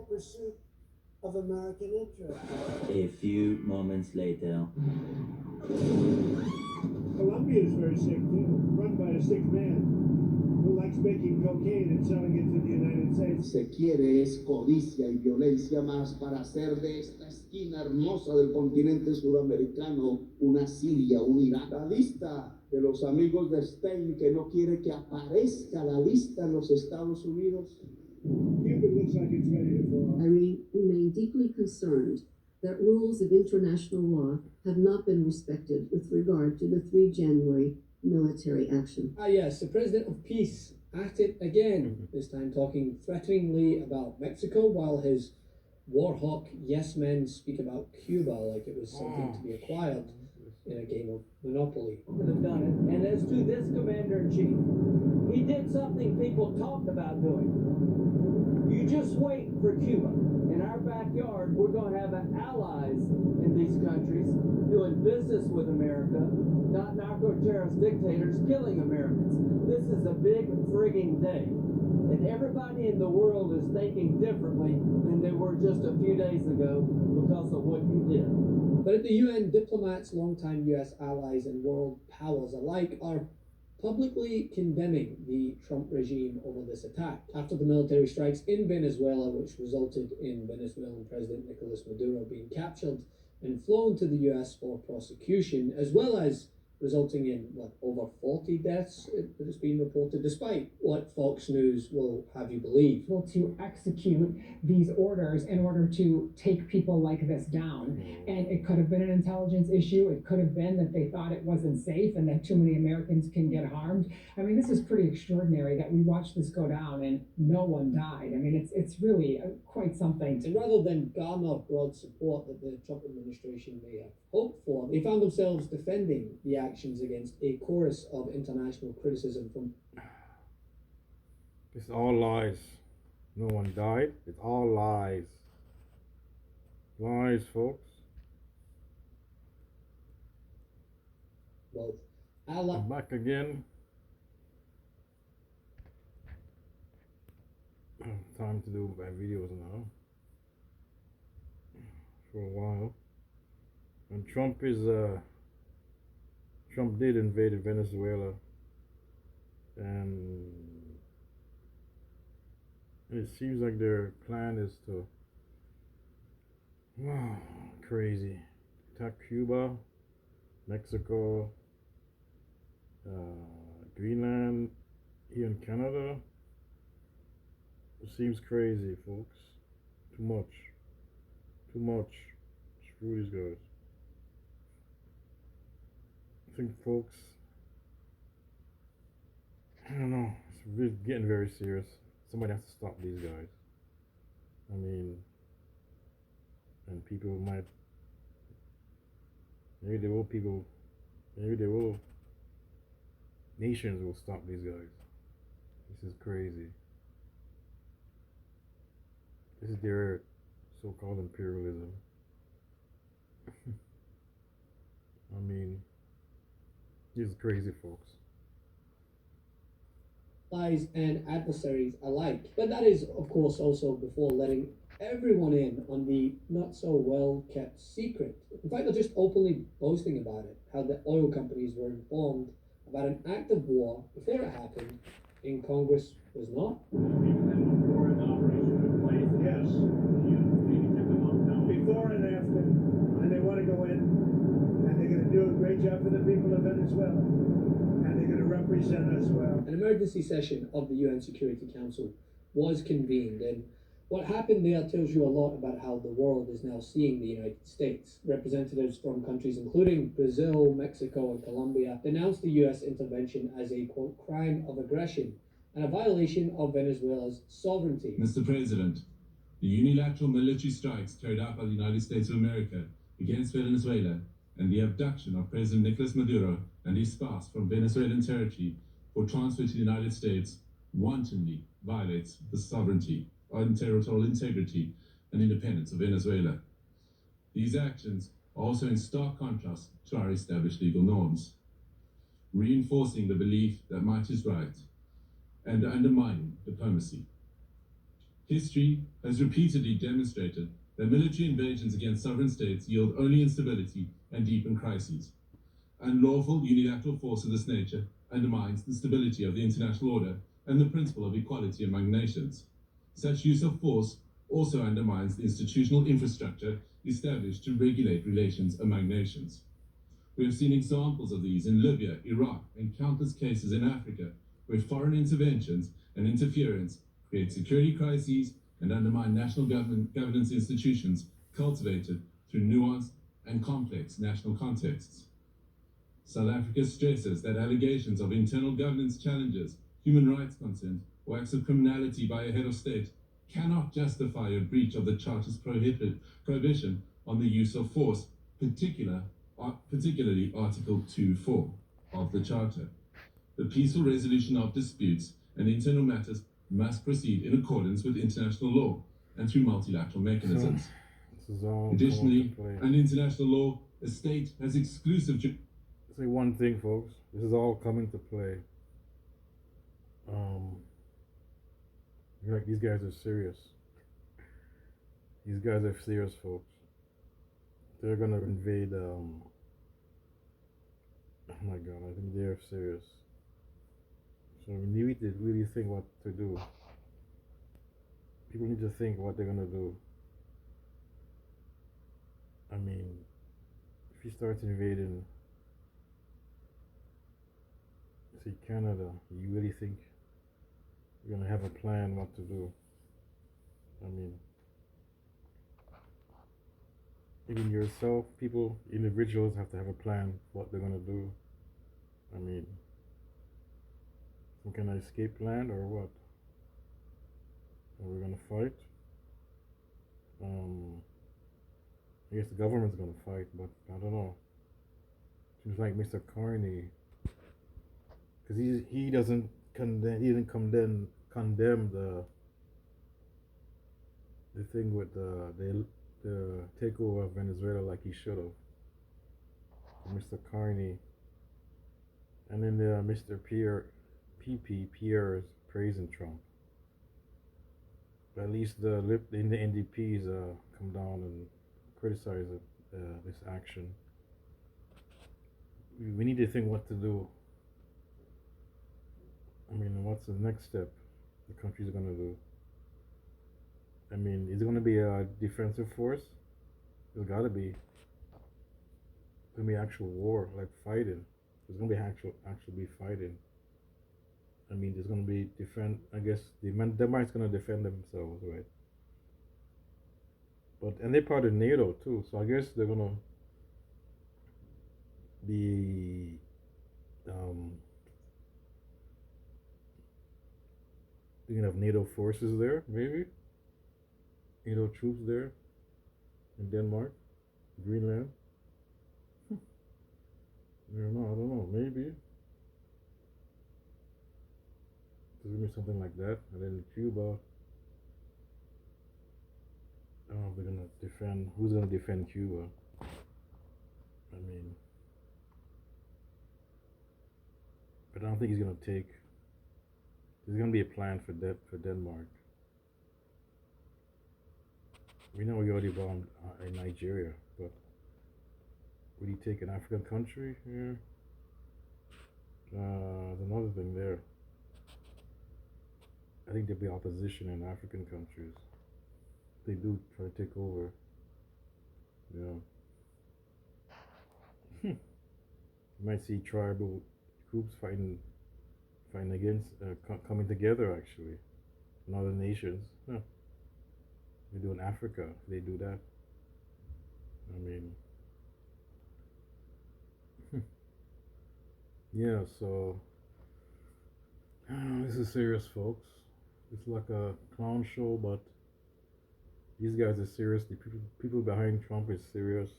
pursuit of American interests. A few moments later. Colombia is very sick too, run by a sick man who likes making cocaine and selling it to the United States. Se quiere es codicia y violencia más para hacer de esta esquina hermosa del continente suramericano una Siria, un Irak. La lista de los amigos de Stein que no quiere que aparezca la lista en los Estados Unidos. Cuba looks like it's ready to fall. I remain deeply concerned that rules of international law have not been respected with regard to the 3 January military action. Yes, the president of peace at it again, this time talking threateningly about Mexico, while his war hawk yes men speak about Cuba like it was something to be acquired in a game of Monopoly. Could have done it. And as to this commander-in-chief, he did something people talked about doing. You just wait for Cuba. In our backyard, we're going to have allies in these countries doing business with America, not narco-terrorist dictators killing Americans. This is a big frigging day. And everybody in the world is thinking differently than they were just a few days ago because of what you did. But at the UN, diplomats, longtime US allies, and world powers alike are publicly condemning the Trump regime over this attack after the military strikes in Venezuela, which resulted in Venezuelan President Nicolas Maduro being captured and flown to the US for prosecution, as well as resulting in, over 40 deaths that has been reported, despite what Fox News will have you believe. To execute these orders in order to take people like this down. And it could have been an intelligence issue. It could have been that they thought it wasn't safe and that too many Americans can get harmed. I mean, this is pretty extraordinary that we watched this go down and no one died. I mean, it's really quite something. And rather than garner broad support that the Trump administration may have hoped for, they found themselves defending the actions against a chorus of international criticism from... It's all lies. No one died. It's all lies. Lies, folks. both I'm back again. Time to do my videos now. For a while. And Trump did invade Venezuala, and it seems like their plan is to, crazy, attack Cuba, Mexico, Greenland, here in Canada. It seems crazy, folks. Too much. Screw these guys. I think, folks, I don't know, it's really getting very serious. Somebody has to stop these guys. I mean, and people might, maybe nations will stop these guys. This is crazy. This is their so-called imperialism. I mean, this is crazy, folks. Allies and adversaries alike. But that is, of course, also before letting everyone in on the not so well kept secret. In fact, they're just openly boasting about it, how the oil companies were informed about an act of war before it happened, and Congress was not. Yes. Before and after. And they want to go in, and they're going to do a great job for the people of Venezuela. And they're going to represent us well. An emergency session of the UN Security Council was convened, and what happened there tells you a lot about how the world is now seeing the United States. Representatives from countries including Brazil, Mexico, and Colombia denounced the US intervention as a, quote, crime of aggression and a violation of Venezuela's sovereignty. Mr. President, the unilateral military strikes carried out by the United States of America against Venezuela and the abduction of President Nicolas Maduro and his spouse from Venezuelan territory for transfer to the United States wantonly violates the sovereignty and territorial integrity and independence of Venezuela. These actions are also in stark contrast to our established legal norms, reinforcing the belief that might is right and undermining diplomacy. History has repeatedly demonstrated that military invasions against sovereign states yield only instability and deepen crises. Unlawful unilateral force of this nature undermines the stability of the international order and the principle of equality among nations. Such use of force also undermines the institutional infrastructure established to regulate relations among nations. We have seen examples of these in Libya, Iraq, and countless cases in Africa, where foreign interventions and interference create security crises and undermine national governance institutions cultivated through nuanced and complex national contexts. South Africa stresses that allegations of internal governance challenges, human rights concerns, or acts of criminality by a head of state cannot justify a breach of the Charter's prohibition on the use of force, particularly Article 2.4 of the Charter. The peaceful resolution of disputes and internal matters must proceed in accordance with international law and through multilateral mechanisms. Additionally, under international law, a state has exclusive say one thing, folks. This is all coming to play. Like these guys are serious. These guys are serious, folks. They're gonna invade. Oh my God, I think they're serious. So we need to really think what to do. People need to think what they're gonna do. I mean, if he starts invading, say Canada, you really think you're gonna have a plan what to do? I mean, even yourself, people, individuals have to have a plan what they're gonna do. I mean, some kind of escape plan or what? Are we gonna fight? I guess the government's gonna fight, but I don't know. Seems like Mr. Carney, because he doesn't condemn, he didn't condemn the thing with the takeover of Venezuela like he should have. Mr. Carney, and then Mr. Pierre is praising Trump. But at least the NDPs come down and criticize this action. We need to think what to do. I mean, what's the next step the country's gonna do? I mean, is it gonna be a defensive force? There's gotta be. It's gonna be actual war, like fighting. There's gonna be actually fighting. I mean, there's gonna be I guess the Denmark's gonna defend themselves, right? And they're part of NATO too, so I guess they're gonna be you can have NATO forces there, maybe NATO troops there in Denmark, Greenland. I don't know, maybe there's gonna be something like that. And then Cuba, I don't know if they're gonna defend. Who's gonna defend Cuba? I mean, but I don't think he's gonna take. There's gonna be a plan for Denmark. We know we already bombed in Nigeria, but would he take an African country? Yeah. There's another thing there. I think there'll be opposition in African countries. They do try to take over. Yeah. You might see tribal groups fighting against, coming together actually, in other nations. Huh. They do in Africa. They do that. I mean, yeah. So this is serious, folks. It's like a clown show, but these guys are serious. The people behind Trump is serious,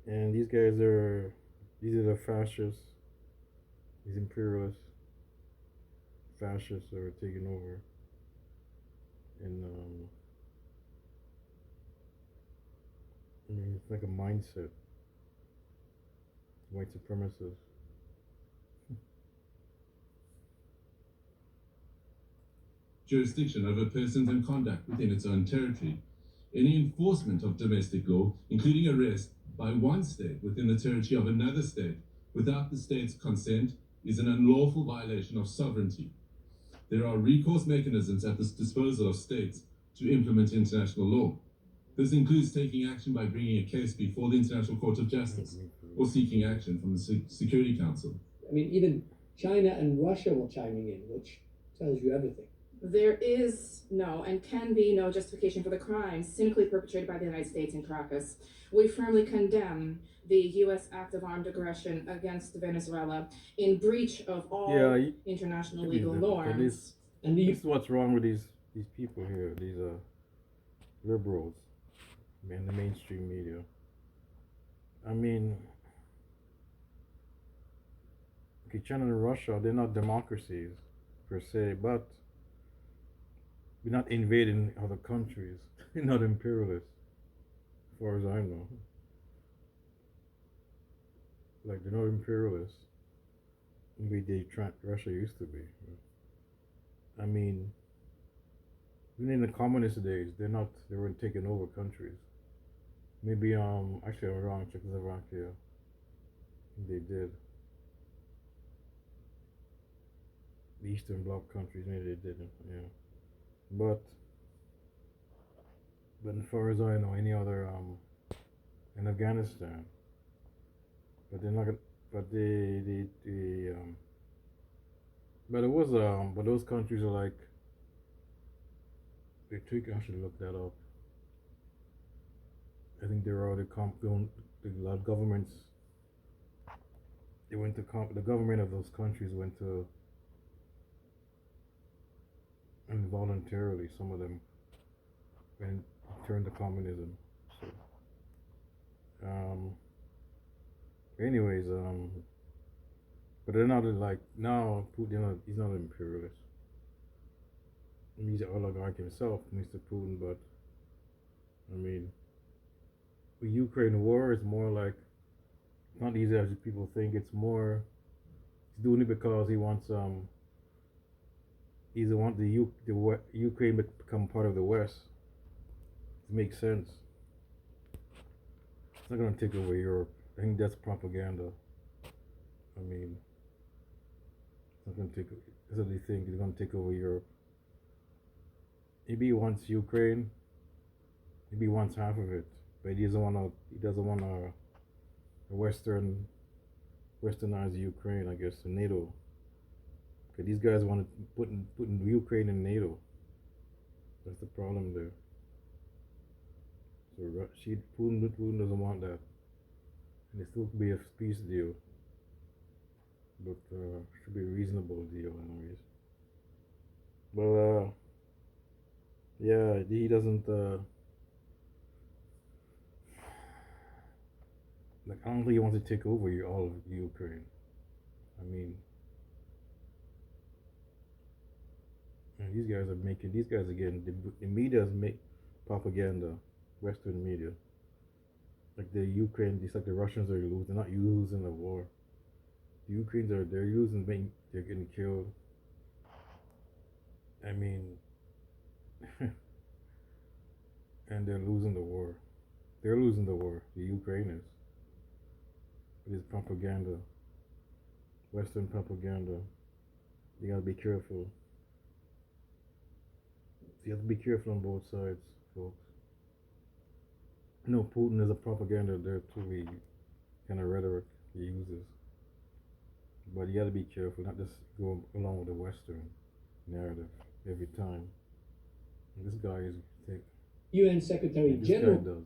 and these are the fascists. These imperialists, fascists are taking over, and I mean, it's like a mindset. White supremacists. jurisdiction over persons and conduct within its own territory. Any enforcement of domestic law, including arrest by one state within the territory of another state without the state's consent, is an unlawful violation of sovereignty. There are recourse mechanisms at the disposal of states to implement international law. This includes taking action by bringing a case before the International Court of Justice or seeking action from the Security Council. I mean, even China and Russia were chiming in, which tells you everything. There is no and can be no justification for the crimes cynically perpetrated by the United States in Caracas. We firmly condemn the U.S. act of armed aggression against Venezuela in breach of all international legal norms. And this is what's wrong with these people here, these liberals, and the mainstream media. I mean, okay, China and Russia, they're not democracies per se, but we're not invading other countries. They're not imperialists, as far as I know. Like, they're not imperialists. Maybe Russia used to be. I mean, even in the communist days, they weren't taking over countries. Maybe, actually I'm wrong, Czechoslovakia. They did. The Eastern Bloc countries, maybe they didn't, yeah. But as far as I know, any other, in Afghanistan, but they're not gonna, but but it was, but those countries are like, I should look that up. I think there are a lot of governments, they went to, the government of those countries went to, involuntarily, some of them, and turned to communism. So, anyways, but they're not like, now Putin, he's not an imperialist. He's an oligarch himself, Mr. Putin, but I mean, the Ukraine war is more like, not easy as people think. It's more, he's doing it because he wants he wants the Ukraine to become part of the West. It makes sense. It's not going to take over Europe. I think that's propaganda. I mean, it's not going to take. That's what they think. It's going to take over Europe. Maybe he wants Ukraine. Maybe he wants half of it, but he doesn't want to. He doesn't want a westernized Ukraine, I guess, in NATO. Because these guys want to put Ukraine in NATO. That's the problem there. So Putin doesn't want that, and it still could be a peace deal, but should be a reasonable deal, anyways. Well, yeah, he doesn't. Like, I don't think he wants to take over all of Ukraine. I mean, these guys are getting, the media is make propaganda, Western media. Like the Ukraine, it's like the Russians are losing, they're not losing the war. The Ukrainians they're getting killed. I mean, and they're losing the war. They're losing the war, the Ukrainians. It is propaganda, Western propaganda. You gotta be careful. You have to be careful on both sides, folks. No, Putin is a propaganda there too. He kind of rhetoric he uses, but you gotta be careful, not just go along with the Western narrative every time. And this guy is thick. UN Secretary General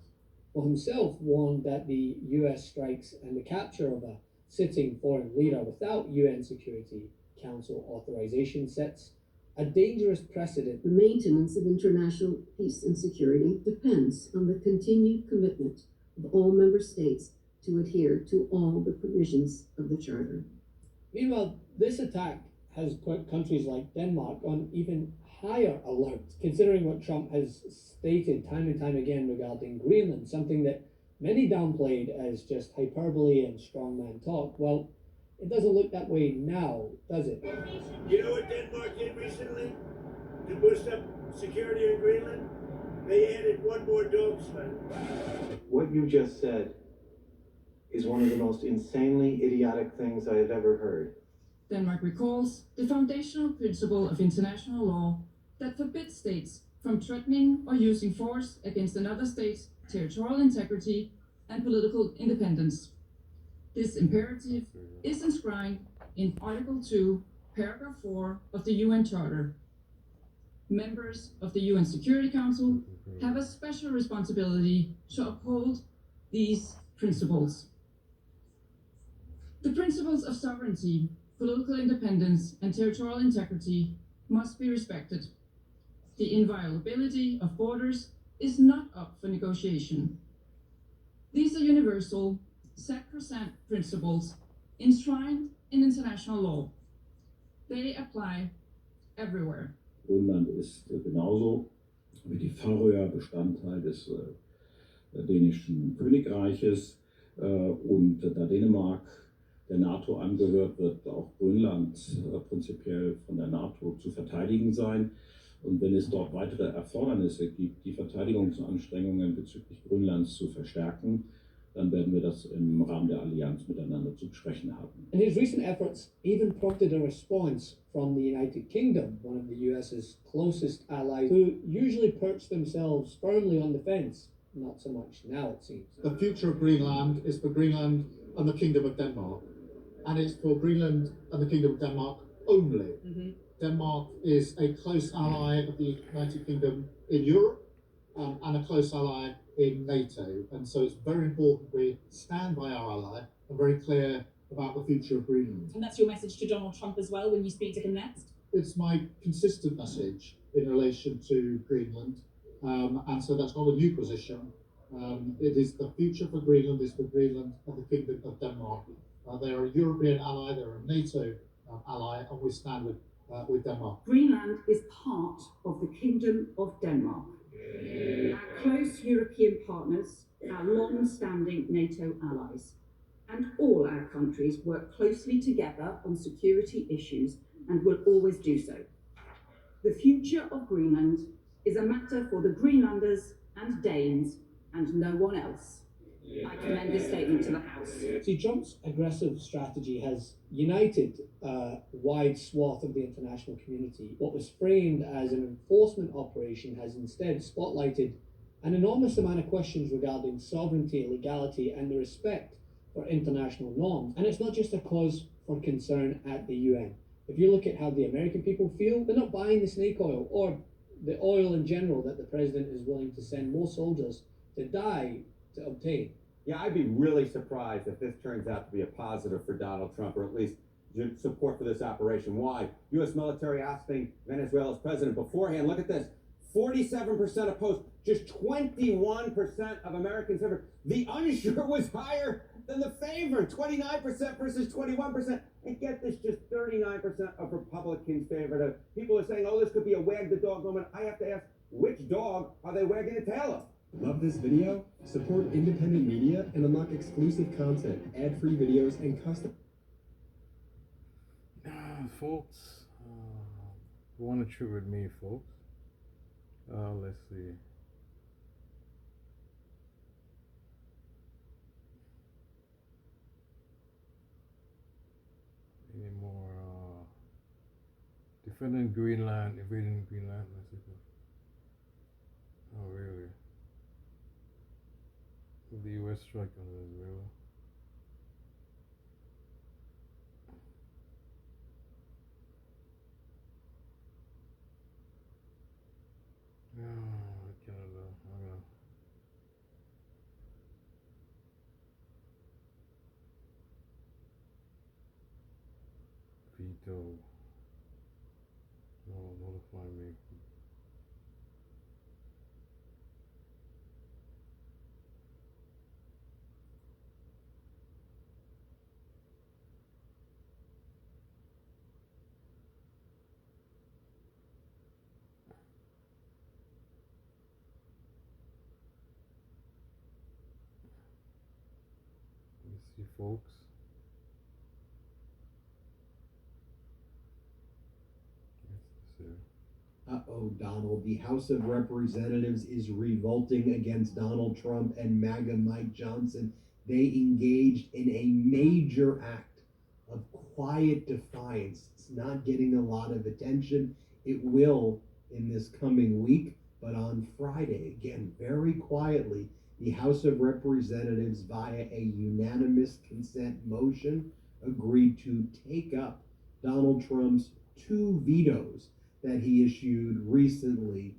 for himself warned that the US strikes and the capture of a sitting foreign leader without UN Security Council authorization sets a dangerous precedent. The maintenance of international peace and security depends on the continued commitment of all member states to adhere to all the provisions of the Charter. Meanwhile, this attack has put countries like Denmark on even higher alert, considering what Trump has stated time and time again regarding Greenland, something that many downplayed as just hyperbole and strongman talk. Well, it doesn't look that way now, does it? You know what Denmark did recently? to boost up security in Greenland, they added one more dog sled. What you just said is one of the most insanely idiotic things I have ever heard. Denmark recalls the foundational principle of international law that forbids states from threatening or using force against another state's territorial integrity and political independence. This imperative is enshrined in Article 2, Paragraph 4 of the UN Charter. Members of the UN Security Council have a special responsibility to uphold these principles. The principles of sovereignty, political independence, and territorial integrity must be respected. The inviolability of borders is not up for negotiation. These are universal, sacrosanct principles enshrined in international law. They apply everywhere. Grönland ist genauso wie die Färöer Bestandteil des dänischen Königreiches und da Dänemark der NATO angehört, wird auch Grönland prinzipiell von der NATO zu verteidigen sein. Und wenn es dort weitere Erfordernisse gibt, die Verteidigungsanstrengungen bezüglich Grönlands zu verstärken, dann werden wir das im Rahmen der Allianz miteinander zu besprechen haben. And his recent efforts even prompted a response from the United Kingdom, one of the US's closest allies, who usually perch themselves firmly on the fence. Not so much now, it seems. The future of Greenland is for Greenland and the Kingdom of Denmark. And it's for Greenland and the Kingdom of Denmark only. Mm-hmm. Denmark is a close ally of the United Kingdom in Europe and a close ally in NATO. And so it's very important we stand by our ally and very clear about the future of Greenland. And that's your message to Donald Trump as well when you speak to him next? It's my consistent message in relation to Greenland. And so that's not a new position. It is the future for Greenland, is for Greenland and the Kingdom of Denmark. They are a European ally, they're a NATO ally, and we stand with Denmark. Greenland is part of the Kingdom of Denmark. Our close European partners, our long-standing NATO allies, and all our countries work closely together on security issues and will always do so. The future of Greenland is a matter for the Greenlanders and Danes and no one else. I commend this statement to the House. See, Trump's aggressive strategy has united a wide swath of the international community. What was framed as an enforcement operation has instead spotlighted an enormous amount of questions regarding sovereignty, legality, and the respect for international norms. And it's not just a cause for concern at the UN. If you look at how the American people feel, they're not buying the snake oil or the oil in general that the president is willing to send more soldiers to die to obtain. Yeah, I'd be really surprised if this turns out to be a positive for Donald Trump, or at least support for this operation. Why? U.S. military asking Venezuela's president beforehand. Look at this. 47% opposed, just 21% of Americans favored. The unsure was higher than the favored, 29% versus 21%. And get this, just 39% of Republicans favored. People are saying, oh, this could be a wag the dog moment. I have to ask, which dog are they wagging the tail of? Love this video? Support independent media and unlock exclusive content, ad-free videos, and custom. Folks, you want to shoot with me, folks? Let's see. Any more? Defending Greenland, invading Greenland. Let's see. Oh, really? The U.S. strike on Venezuela. Oh, Canada. Veto. No, notify me. See, folks. Uh-oh, Donald. The House of Representatives is revolting against Donald Trump and MAGA Mike Johnson. They engaged in a major act of quiet defiance. It's not getting a lot of attention. It will in this coming week, but on Friday, again, very quietly, the House of Representatives, via a unanimous consent motion, agreed to take up Donald Trump's 2 vetoes that he issued recently.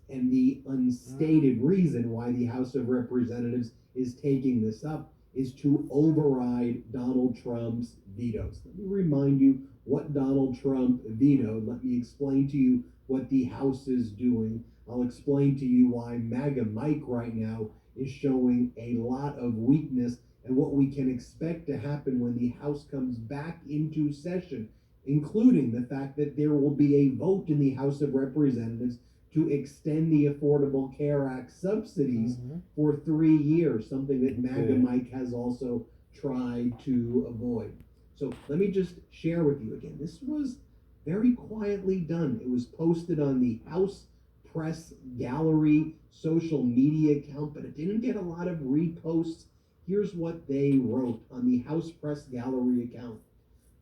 And the unstated reason why the House of Representatives is taking this up is to override Donald Trump's vetoes. Let me remind you what Donald Trump vetoed. Let me explain to you what the House is doing. I'll explain to you why MAGA Mike right now is showing a lot of weakness and what we can expect to happen when the House comes back into session, including the fact that there will be a vote in the House of Representatives to extend the Affordable Care Act subsidies for 3 years, something that MAGA Mike has also tried to avoid. So let me just share with you again. This was very quietly done. It was posted on the House Press Gallery social media account, but it didn't get a lot of reposts. Here's what they wrote on the House Press Gallery account.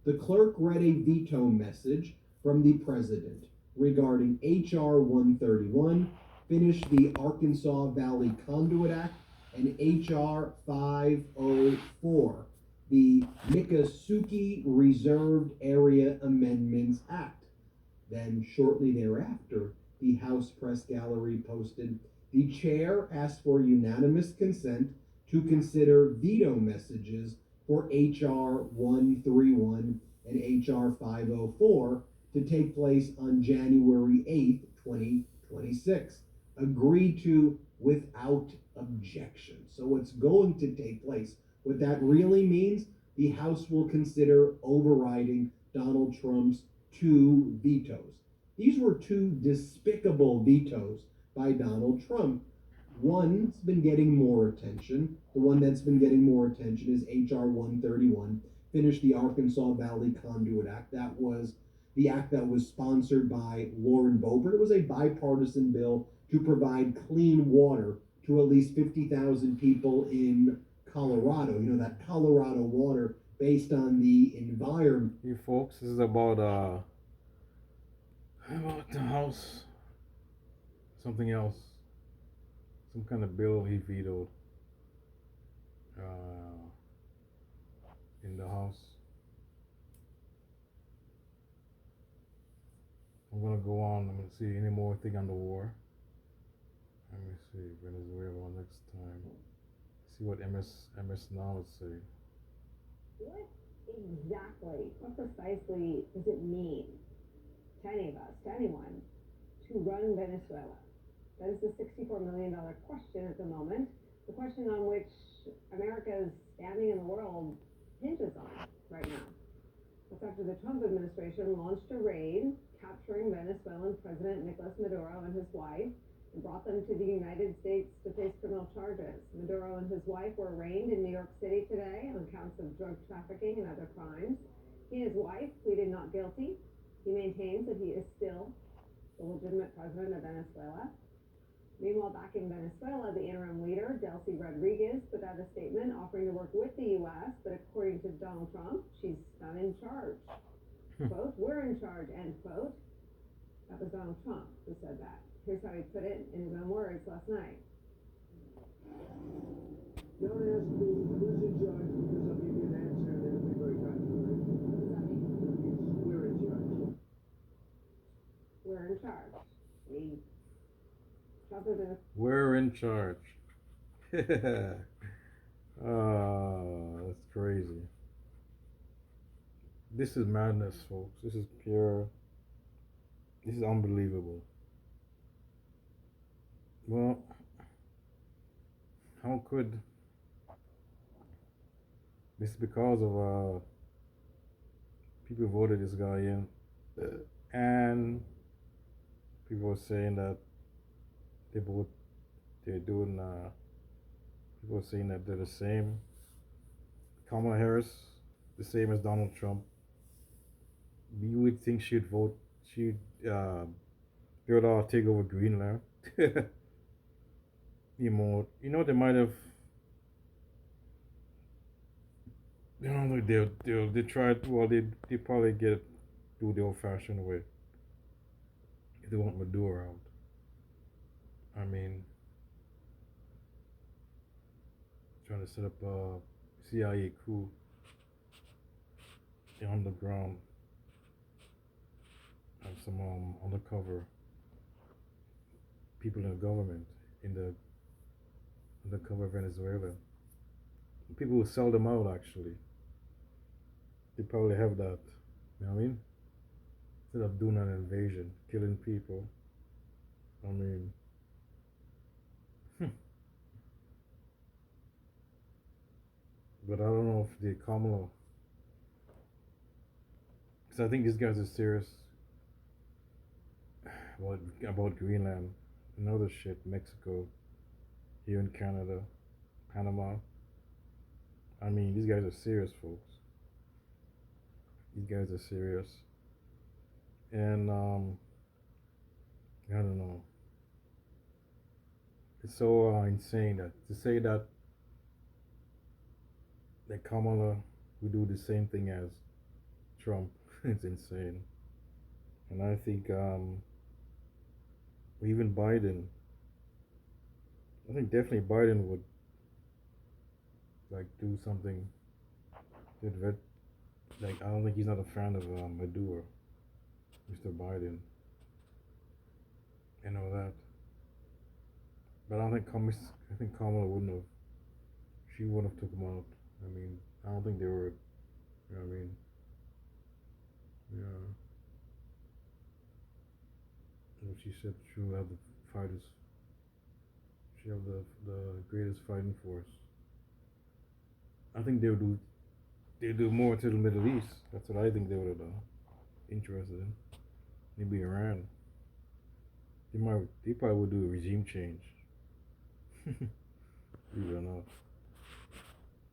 The clerk read a veto message from the president regarding H.R. 131, finished the Arkansas Valley Conduit Act, and H.R. 504, the Miccosukee Reserved Area Amendments Act. Then, shortly thereafter, the House Press Gallery posted, the chair asked for unanimous consent to consider veto messages for H.R. 131 and H.R. 504 to take place on January 8th, 2026. Agreed to without objection. So what's going to take place? What that really means, the House will consider overriding Donald Trump's 2 vetoes. These were 2 despicable vetoes by Donald Trump. One's been getting more attention. The one that's been getting more attention is H.R. 131, finished the Arkansas Valley Conduit Act. That was the act that was sponsored by Lauren Boebert. It was a bipartisan bill to provide clean water to at least 50,000 people in Colorado. You know, that Colorado water based on the environment. You folks, this is about the House, something else, some kind of bill he vetoed in the House. I'm gonna go on. I'm gonna see any more thing on the war. Let me see Venezuela next time. See what MS now would say. What exactly, what precisely does it mean to any of us, to anyone, to run Venezuela? That is the $64 million question at the moment, the question on which America's standing in the world hinges on right now. That's after the Trump administration launched a raid capturing Venezuelan President Nicolas Maduro and his wife and brought them to the United States to face criminal charges. Maduro and his wife were arraigned in New York City today on counts of drug trafficking and other crimes. He and his wife pleaded not guilty. He maintains that he is still the legitimate president of Venezuela. Meanwhile, back in Venezuela, the interim leader, Delcy Rodriguez, put out a statement offering to work with the U.S., but according to Donald Trump, she's not in charge. Quote, we're in charge, end quote. That was Donald Trump who said that. Here's how he put it in his own words last night. Don't ask me who's in charge because I'll give you an answer and it'll be very controversial. What does that mean? We're in charge. We're in charge. Trump is in We're in charge. That's crazy. This is madness, folks. This is pure. This is unbelievable. Well, how could this is because of people voted this guy in, and people are saying that they're doing people are saying that they're the same. Kamala Harris, the same as Donald Trump. You would think she'd vote, she'd they would all take over Greenland. They might have. They tried. Well, they probably do the old-fashioned way. If they want Maduro out, I mean, trying to set up a CIA coup on the ground, and some undercover people in the government in the undercover Venezuela. People will sell them out actually. They probably have that. You know what I mean? Instead of doing an invasion, killing people. I mean, but I don't know if the Kamala, because I think these guys are serious about Greenland and other shit, Mexico, here in Canada, Panama. I mean, these guys are serious, folks. These guys are serious. And, I don't know. It's so insane that to say that Kamala would do the same thing as Trump. It's insane. And I think even Biden, I think definitely Biden would like do something to like, I don't think he's not a fan of Maduro, Mr. Biden. I know that. But I don't think Kamala wouldn't have. She wouldn't have took him out. I mean, I don't think they were. You know what I mean? Yeah. Well, she said she will have the fighters. She have the greatest fighting force. I think they would do. They do more to the Middle East. That's what I think they would have done. Interested in. Maybe Iran. They probably would do a regime change. Believe it or not.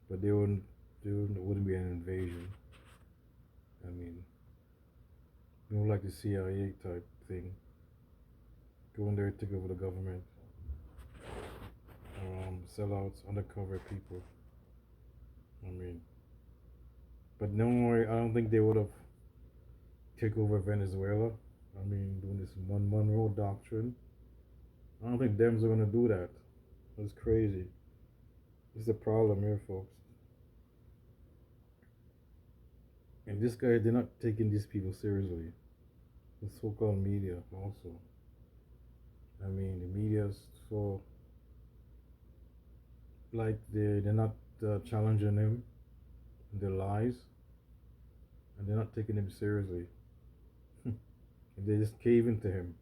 But they wouldn't be an invasion. I mean, more like the CIA type thing. Go in there, take over the government. Sellouts, undercover people. I mean, but no, I don't think they would have take over Venezuela. I mean, doing this one Monroe doctrine. I don't think Dems are gonna do that. That's crazy. This is the problem here, folks. And this guy, they're not taking these people seriously. The so-called media also. I mean, the media's so like they're not challenging him, their lies, and they're not taking him seriously. And they just cave into him.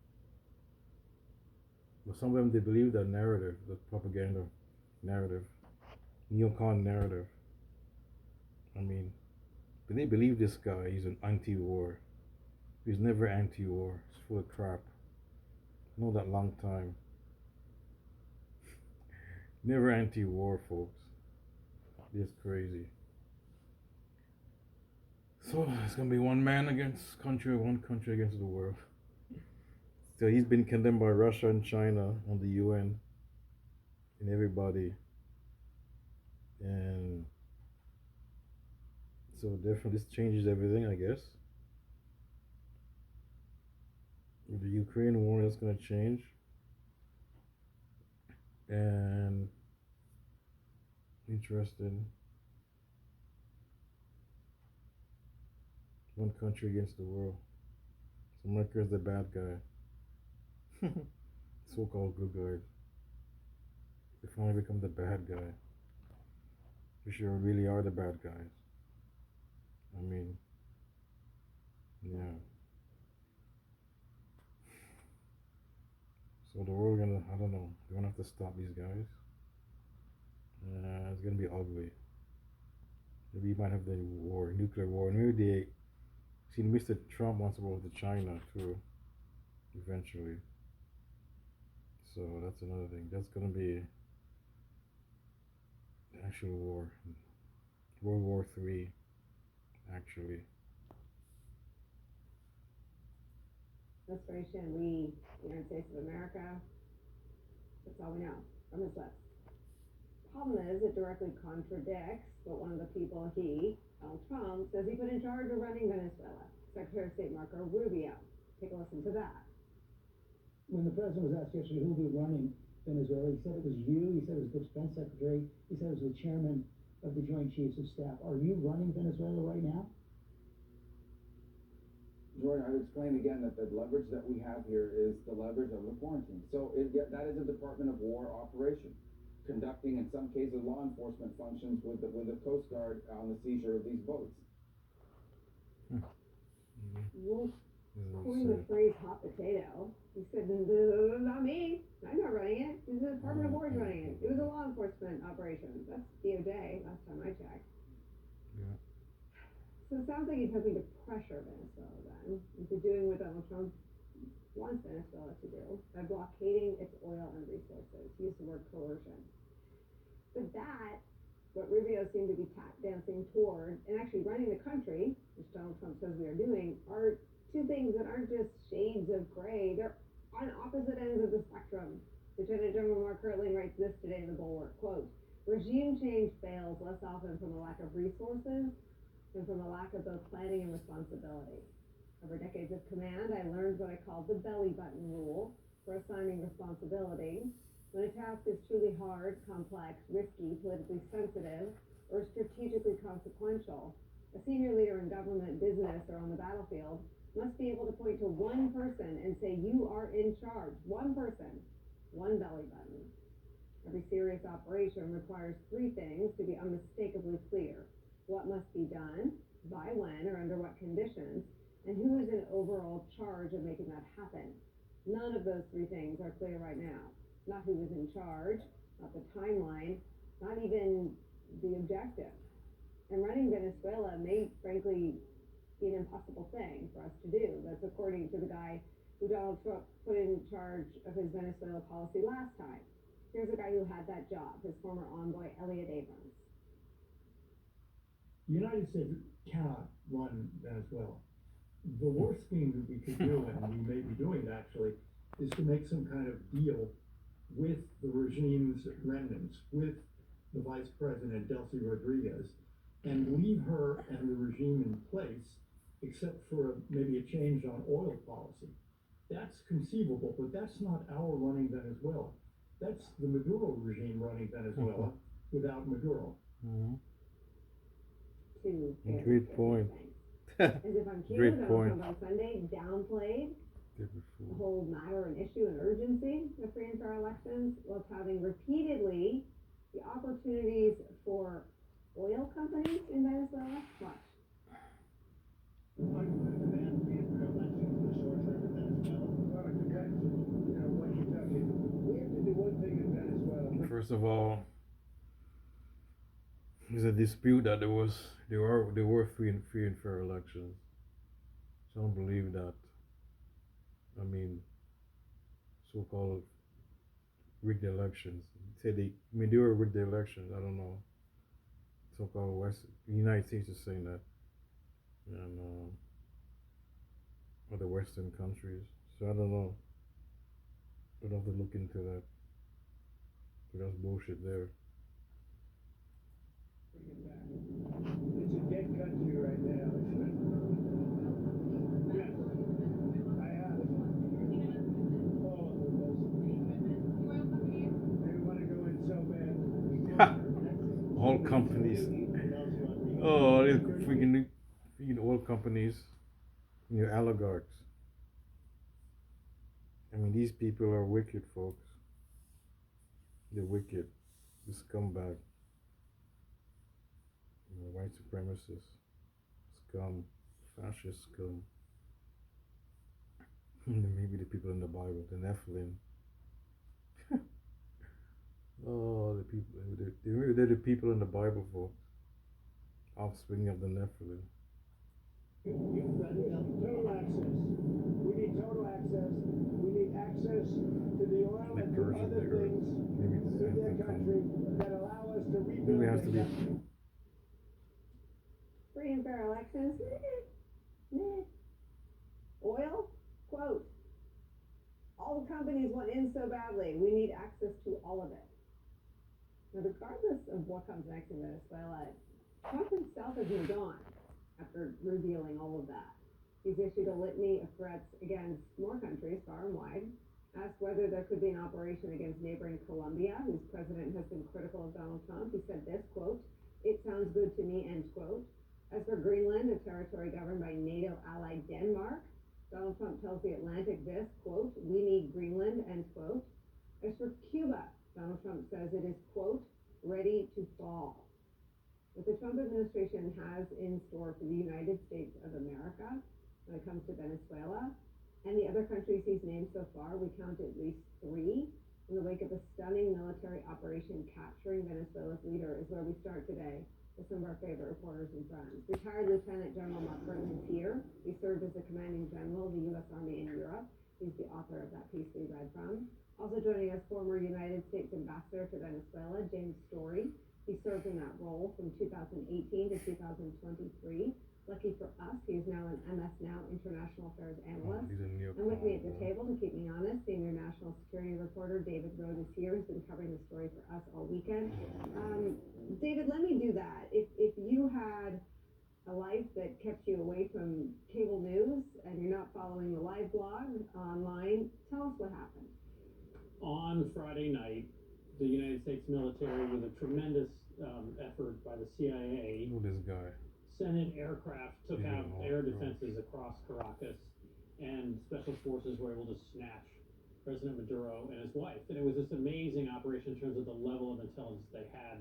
But some of them, they believe that narrative, the propaganda narrative, neocon narrative. I mean, but they believe this guy, he's an anti-war. He's never anti-war. It's full of crap. I know that long time. Never anti-war, folks. It's crazy. So it's gonna be one man against country, one country against the world. So he's been condemned by Russia and China and the UN and everybody. And so definitely this changes everything, I guess. With the Ukraine war, that's gonna change. And interesting. One country against the world. So America is the bad guy. So-called good guys. They finally become the bad guy. We sure really are the bad guys. I mean, yeah. So the world I don't know, they're gonna have to stop these guys. It's gonna be ugly. Maybe you might have the war, nuclear war. Maybe Mr. Trump wants to go to China too, eventually. So that's another thing. That's gonna be the actual war, World War III, actually. Restoration, we, the United States of America, that's all we know from his lips. Problem is, it directly contradicts what one of the people Donald Trump, says he put in charge of running Venezuela, Secretary of State Marco Rubio. Take a listen to that. When the president was asked yesterday who will be running Venezuela, he said it was you, he said it was the defense secretary, he said it was the chairman of the Joint Chiefs of Staff. Are you running Venezuela right now? Jordan, I would explain again that the leverage that we have here is the leverage of the quarantine. So that is a Department of War operation, conducting in some cases law enforcement functions with the Coast Guard on the seizure of these boats. Wolf coined the phrase hot potato. He said, not me. I'm not running it. The Department of War is running it. It was a law enforcement operation. That's DOJ, last time I checked. Yeah. So it sounds like he's hoping to pressure Venezuela then into doing what Donald Trump wants Venezuela to do by blockading its oil and resources. He used the word coercion. But that, what Rubio seemed to be tap dancing toward, and actually running the country, which Donald Trump says we are doing, are two things that aren't just shades of gray. They're on opposite ends of the spectrum. Lieutenant General Mark Kirtland writes this today in the Bulwark, quote, regime change fails less often from a lack of resources than from a lack of both planning and responsibility. Over decades of command, I learned what I called the belly button rule for assigning responsibility. When a task is truly hard, complex, risky, politically sensitive, or strategically consequential, a senior leader in government, business, or on the battlefield must be able to point to one person and say, you are in charge. One person, one belly button. Every serious operation requires three things to be unmistakably clear. What must be done, by when or under what conditions, and who is in overall charge of making that happen. None of those three things are clear right now. Not who is in charge, not the timeline, not even the objective. And running Venezuela may, frankly, be an impossible thing for us to do. That's according to the guy who Donald Trump put in charge of his Venezuela policy last time. Here's a guy who had that job, his former envoy, Elliot Abrams. The United States cannot run Venezuela. The worst thing that we could do, and we may be doing it actually, is to make some kind of deal with the regime's remnants, with the Vice President, Delcy Rodriguez, and leave her and the regime in place, except for maybe a change on oil policy. That's conceivable, but that's not our running Venezuela. That's the Maduro regime running Venezuela without Maduro. Mm-hmm. Two Great point. As if I'm Great Donald point. Trump on Sunday downplayed the whole matter and issue and urgency of free and fair elections, whilst having repeatedly the opportunities for oil companies in Venezuela. Watch. First of all, there's a dispute that there were free and fair elections. So I don't believe that. I mean, so-called rigged elections. They they were rigged the elections. I don't know. So-called the United States is saying that, and other Western countries. So I don't know. We'll have to look into that. But that's bullshit there. It's a dead country right now. I have it. All of them. They want to go in so bad. All companies. Oh, these freaking oil companies. Oligarchs. I mean, these people are wicked, folks. They're wicked. The scumbag. White supremacists. Scum. Fascist scum. Maybe the people in the Bible, the Nephilim. Oh, the people. They're the people in the Bible, folks. Offspring of the Nephilim. Total access. We need total access. We need access to the oil and to other things in their country that allow us to rebuild Maybe it has to be. Free and fair elections? Oil? Quote, all the companies want in so badly. We need access to all of it. Now, regardless of what comes next in Venezuela, Trump himself has moved on after revealing all of that. He's issued a litany of threats against more countries far and wide, asked whether there could be an operation against neighboring Colombia, whose president has been critical of Donald Trump. He said this, quote, "It sounds good to me," end quote. As for Greenland, a territory governed by NATO ally Denmark, Donald Trump tells the Atlantic this, quote, "We need Greenland," end quote. As for Cuba, Donald Trump says it is, quote, "ready to fall." What the Trump administration has in store for the United States of America when it comes to Venezuela and the other countries he's named so far, we count at least 3. In the wake of a stunning military operation capturing Venezuela's leader is where we start today with some of our favorite reporters and friends. Retired Lieutenant General Mark Burton is here. He served as the commanding general of the U.S. Army in Europe. He's the author of that piece we read from. Also joining us, former United States Ambassador to Venezuela, James Story. He served in that role from 2018 to 2023. Lucky for us, he is now an MS Now International Affairs Analyst. And with me at the table, to keep me honest, Senior National Security Reporter David Rode is here, who's been covering the story for us all weekend. David, let me do that. If you had a life that kept you away from cable news and you're not following the live blog online, tell us what happened. On Friday night, the United States military, with a tremendous effort by the CIA, Who this guy? Senate aircraft took out air defenses across Caracas, and special forces were able to snatch President Maduro and his wife. And it was this amazing operation in terms of the level of intelligence they had.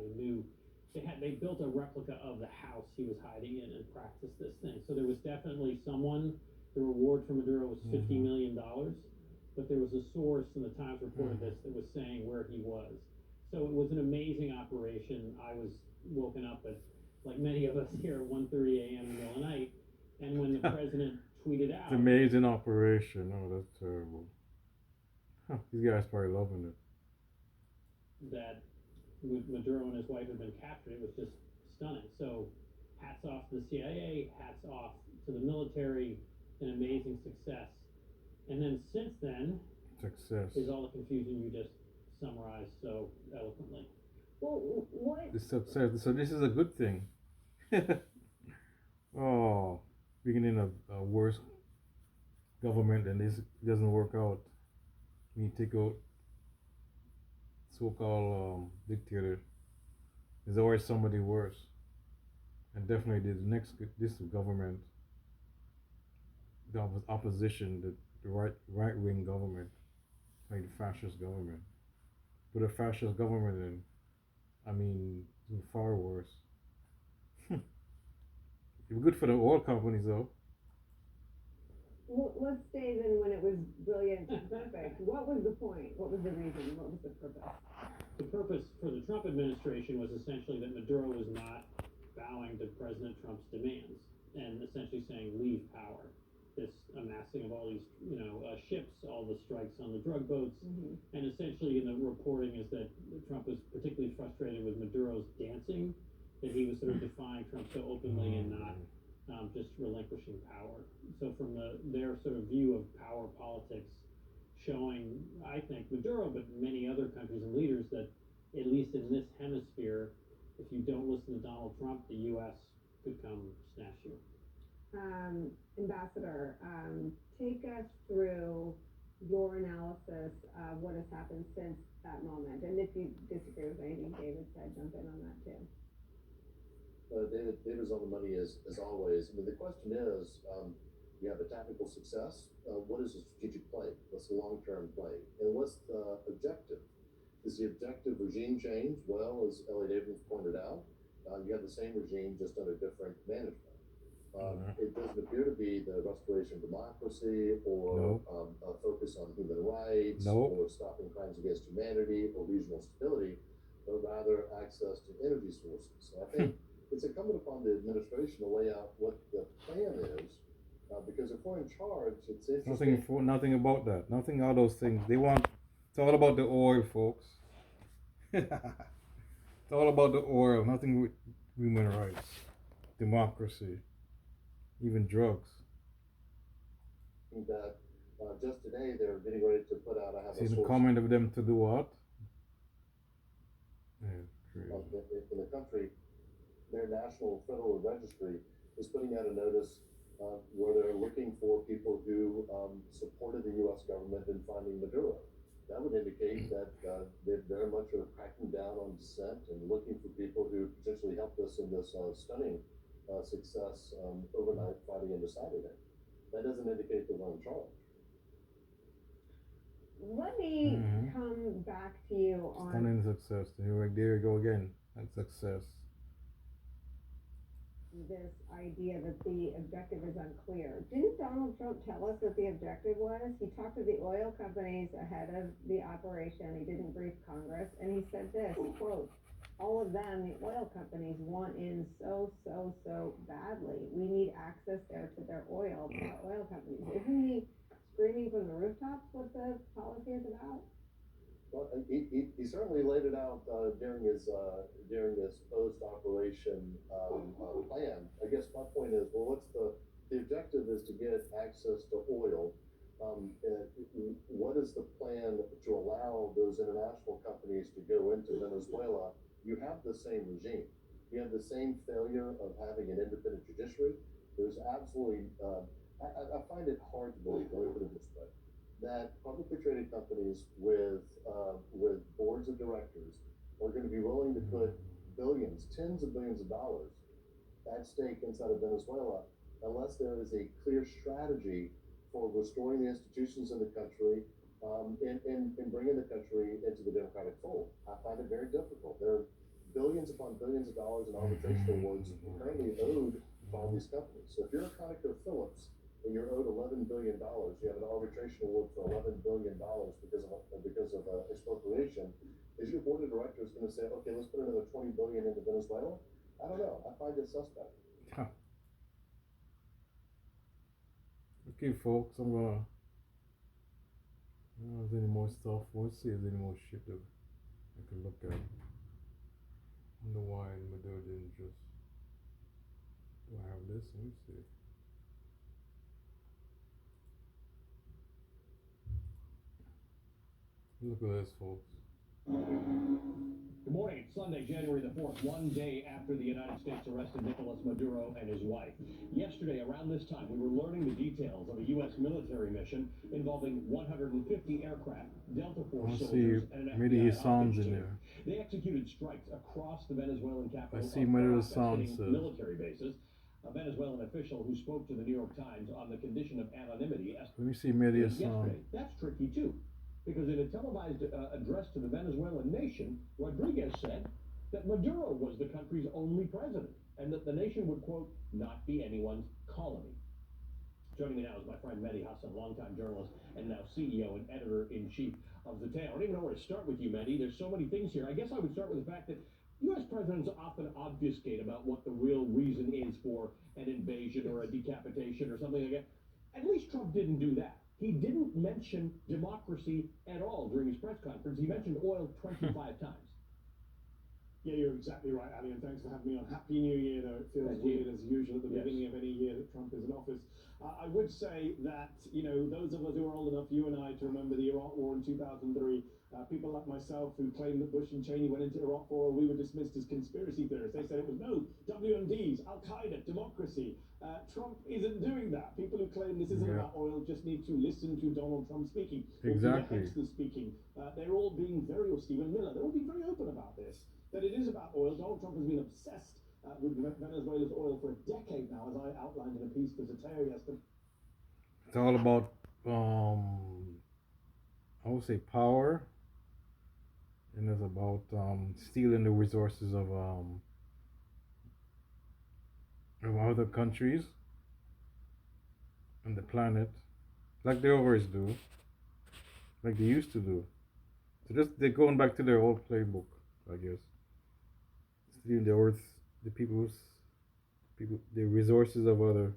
They built a replica of the house he was hiding in and practiced this thing. So there was definitely someone. The reward for Maduro was $50 million, but there was a source, and the Times reported this, that was saying where he was. So it was an amazing operation. I was woken up at, like many of us here, at 1:30 a.m. in the middle of the night, and when the president tweeted out, It's an amazing operation. Oh, that's terrible. These guys probably loving it. that Maduro and his wife had been captured, it was just stunning. So hats off to the CIA, hats off to the military, an amazing success. And then since then, Success. is all the confusion you just summarized so eloquently. Well, what? The success. So this is a good thing. Oh, beginning of a worse government, and this doesn't work out. You take out so-called dictator. There's always somebody worse, and definitely the next this government, the opposition, the right-wing government, like the fascist government. Put a fascist government in, I mean, it's far worse. It's good for the oil companies, though. Well, let's stay then when it was brilliant and perfect. What was the point? What was the reason? What was the purpose? The purpose for the Trump administration was essentially that Maduro was not bowing to President Trump's demands and essentially saying, leave power. This amassing of all these, ships, all the strikes on the drug boats, and essentially in the reporting is that Trump was particularly frustrated with Maduro's dancing, that he was sort of defying Trump so openly and not just relinquishing power. So from their sort of view of power politics, showing, I think, Maduro, but many other countries and leaders, that at least in this hemisphere, if you don't listen to Donald Trump, the U.S. could come snatch you. Ambassador, take us through your analysis of what has happened since that moment. And if you disagree with anything David said, jump in on that too. David's on the money as always. I mean, the question is, you have a tactical success. What is the strategic play? What's the long-term play? And what's the objective? Is the objective regime change? Well, as Elliot Abrams pointed out, you have the same regime just under different management. It doesn't appear to be the restoration of democracy or a focus on human rights or stopping crimes against humanity or regional stability, but rather access to energy sources. So I think it's incumbent upon the administration to lay out what the plan is, because if we're in charge, it's interesting. Nothing about that. Nothing all those things. It's all about the oil, folks. It's all about the oil. Nothing with human rights, democracy, even drugs. That Just today, they're getting ready to put out. I have See a the source comment of them to do what? Yeah, in the country. Their National Federal Registry is putting out a notice where they're looking for people who supported the U.S. government in finding Maduro. That would indicate that they very much are cracking down on dissent and looking for people who potentially helped us in this stunning success overnight Friday into Saturday. That doesn't indicate they're on charge. Let me come back to you on Stunning success. There you go again. That's success. this idea that the objective is unclear. Didn't Donald Trump tell us what the objective was? He talked to the oil companies ahead of the operation. He didn't brief Congress, and he said this, quote, all of them, the oil companies, want in so badly. We need access there to their oil, to our oil companies. Isn't he screaming from the rooftops what the policy is about? Well, he certainly laid it out during his post-operation plan. I guess my point is, well, what's the objective is to get access to oil. What is the plan to allow those international companies to go into Venezuela? You have the same regime. You have the same failure of having an independent judiciary. There's absolutely, I find it hard to believe, let me put it this way, that publicly traded companies with boards of directors are going to be willing to put billions, tens of billions of dollars at stake inside of Venezuela unless there is a clear strategy for restoring the institutions in the country and bringing the country into the democratic fold. I find it very difficult. There are billions upon billions of dollars in arbitration awards currently owed to all these companies. So if you're a ConocoPhillips and you're owed $11 billion, you have an arbitration award for $11 billion because of expropriation. Is your board of directors going to say, okay, let's put another $20 billion into Venezuela? I don't know. I find it suspect. Huh. Okay, folks, I'm gonna. I don't know if there's any more stuff. We'll see if there's any more shit that I can look at. I wonder why Maduro didn't just. Do I have this? Let me see. Look at this, folks. Good morning. It's Sunday, January the 4th, one day after the United States arrested Nicolas Maduro and his wife. Yesterday, around this time, we were learning the details of a U.S. military mission involving 150 aircraft, Delta Force soldiers, and an FBI sounds outreach in team. there. They executed strikes across the Venezuelan capital, I see Mado's sound hitting military bases. A Venezuelan official who spoke to the New York Times on the condition of anonymity. Let me see Mado's sound. Yesterday, that's tricky too. Because in a televised address to the Venezuelan nation, Rodriguez said that Maduro was the country's only president and that the nation would, quote, not be anyone's colony. Joining me now is my friend Mehdi Hassan, longtime journalist and now CEO and editor-in-chief of The Tale. I don't even know where to start with you, Mehdi. There's so many things here. I guess I would start with the fact that U.S. presidents often obfuscate about what the real reason is for an invasion or a decapitation or something like that. At least Trump didn't do that. He didn't mention democracy at all during his press conference. He mentioned oil 25 times. Yeah, you're exactly right, Ali, and thanks for having me on. Happy New Year, though it feels weird as usual at the beginning of any year that Trump is in office. I would say that, you know, those of us who are old enough, you and I, to remember the Iraq War in 2003, people like myself who claimed that Bush and Cheney went into Iraq for oil, we were dismissed as conspiracy theorists. They said it was no, WMDs, Al-Qaeda, democracy. Trump isn't doing that. People who claim this isn't about oil just need to listen to Donald Trump speaking. Exactly. Or to speaking. They're all being very, or Stephen Miller, they're all being very open about this. That it is about oil. Donald Trump has been obsessed with Venezuela's oil for a decade now, as I outlined in a piece for Zateo yesterday. It's all about, I would say, power, and it's about stealing the resources of other countries on the planet, like they always do, like they used to do. So just they're going back to their old playbook, I guess. Stealing the earth, the resources of other,